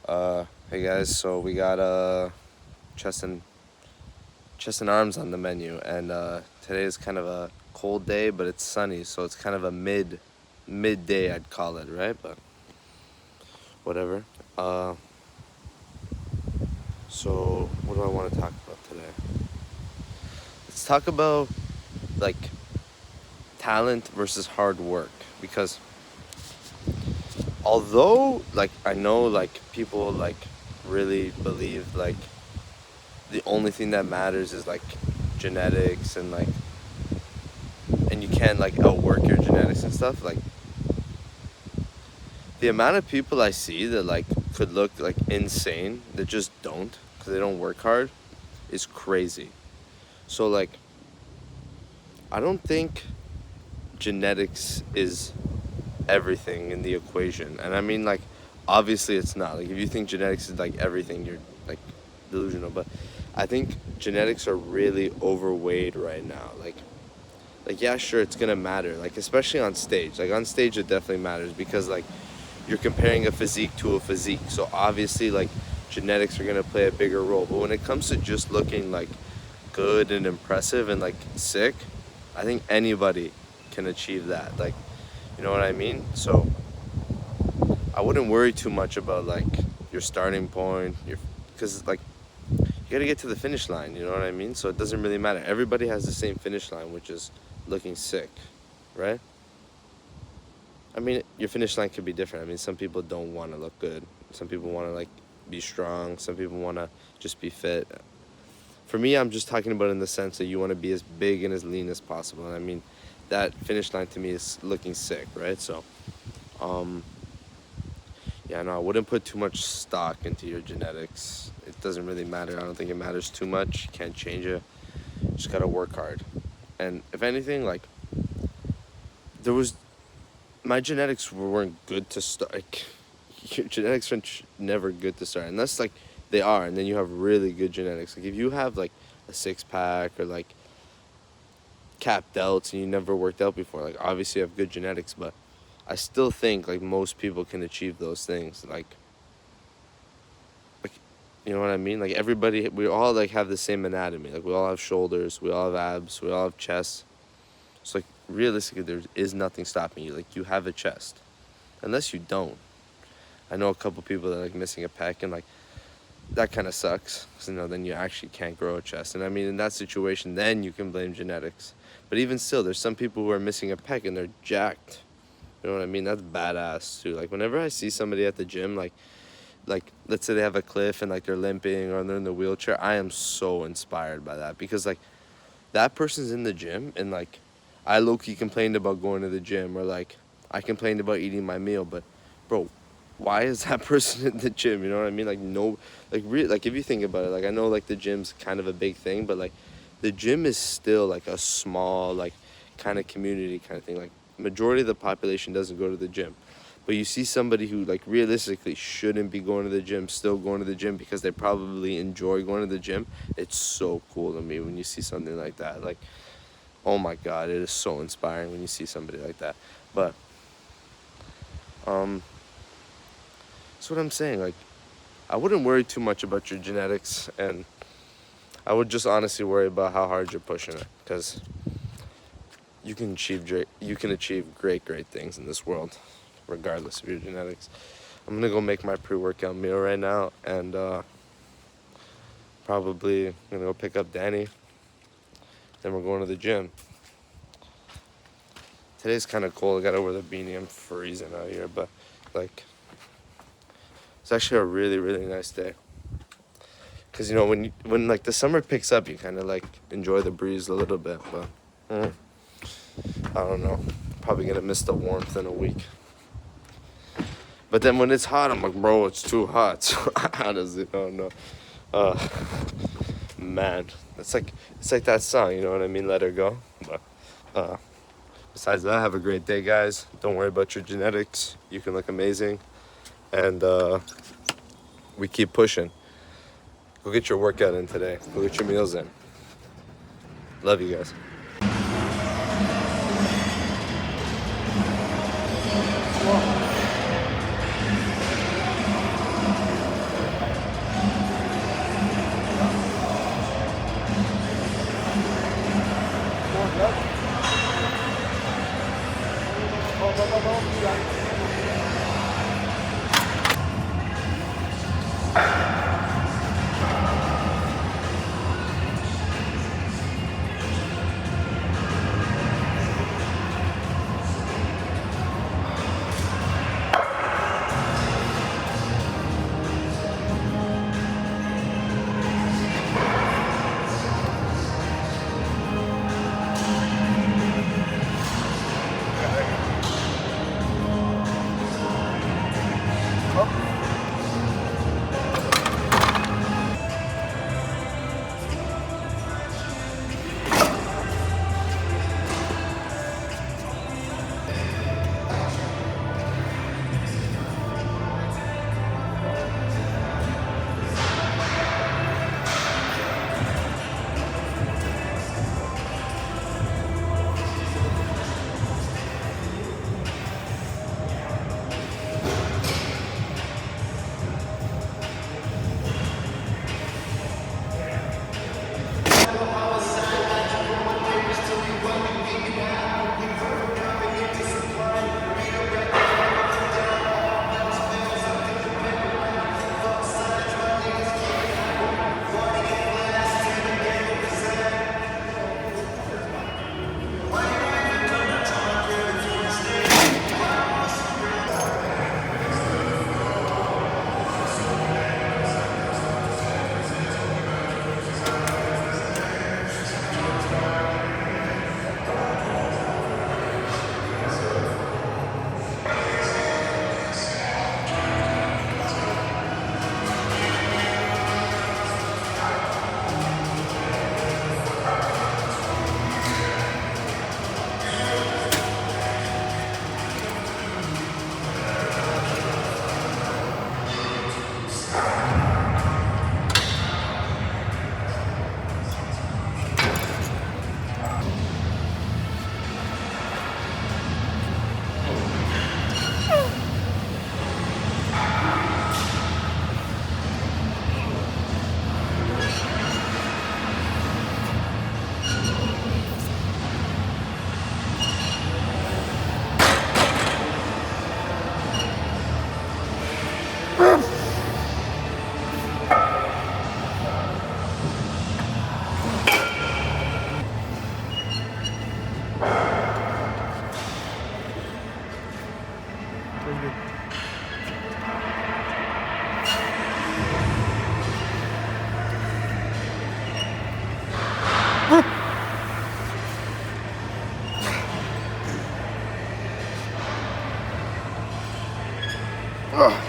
Hey guys, so we got chest and arms on the menu, and today is kind of a cold day, but it's sunny, so it's kind of a midday I'd call it, right? But whatever. So what do I want to talk about today? Let's talk about like talent versus hard work, because although like I know like people like really believe like the only thing that matters is like genetics and you can't like outwork your genetics and stuff, like the amount of people I see that like could look like insane that just don't because they don't work hard is crazy. So like I don't think genetics is everything in the equation, and I mean like obviously it's not. Like if you think genetics is like everything, you're like delusional. But I think genetics are really overweighed right now. Like yeah, sure, it's gonna matter, like especially on stage. Like on stage it definitely matters because like you're comparing a physique to a physique, so obviously like genetics are going to play a bigger role. But when it comes to just looking like good and impressive and like sick, I think anybody can achieve that, like, you know what I mean? So I wouldn't worry too much about like your starting point, your because like you got to get to the finish line, you know what I mean? So it doesn't really matter, everybody has the same finish line, which is looking sick, right? I mean, your finish line could be different. I mean, some people don't want to look good. Some people want to like be strong. Some people want to just be fit. For me, I'm just talking about in the sense that you want to be as big and as lean as possible. And I mean, that finish line to me is looking sick, right? So, um, yeah, no, I wouldn't put too much stock into your genetics. It doesn't really matter. I don't think it matters too much. You can't change it. You just gotta work hard. And if anything, like, there was my genetics weren't good to start. Like, your genetics are never good to start, unless like they are, and then you have really good genetics. Like if you have like a six pack or like cap delts and you never worked out before, like obviously you have good genetics. But I still think like most people can achieve those things. Like you know what I mean? Like everybody, we all like have the same anatomy. Like we all have shoulders, we all have abs, we all have chests. So like realistically, there is nothing stopping you. Like you have a chest, unless you don't. I know a couple people that are like missing a pec, and like that kind of sucks. Cause, you know, then you actually can't grow a chest. And I mean, in that situation, then you can blame genetics. But even still, there's some people who are missing a pec and they're jacked. You know what I mean? That's badass too. Like whenever I see somebody at the gym, like let's say they have a cliff and like they're limping or they're in the wheelchair, I am so inspired by that, because like that person's in the gym, and like I low-key complained about going to the gym, or like I complained about eating my meal, but bro, why is that person in the gym? You know what I mean? Like no, like if you think about it, like I know like the gym's kind of a big thing, but like the gym is still like a small like kind of community kind of thing. Like majority of the population doesn't go to the gym, but you see somebody who like realistically shouldn't be going to the gym still going to the gym because they probably enjoy going to the gym. It's so cool to me when you see something like that. Like, oh my god, it is so inspiring when you see somebody like that. But that's what I'm saying. Like, I wouldn't worry too much about your genetics, and I would just honestly worry about how hard you're pushing it, because you can achieve great things in this world, regardless of your genetics. I'm gonna go make my pre-workout meal right now, and probably gonna go pick up Danny. Then we're going to the gym. Today's kind of cold. I gotta wear the beanie. I'm freezing out here, but like, it's actually a really nice day. Cause you know when like the summer picks up, you kind of like enjoy the breeze a little bit. But I don't know. Probably gonna miss the warmth in a week. But then when it's hot, I'm like, bro, it's too hot. So how does it? Oh no. Man, it's like that song. You know what I mean? Let her go. But besides that, have a great day, guys. Don't worry about your genetics. You can look amazing, and we keep pushing. Go get your workout in today. Go get your meals in. Love you guys. Ugh.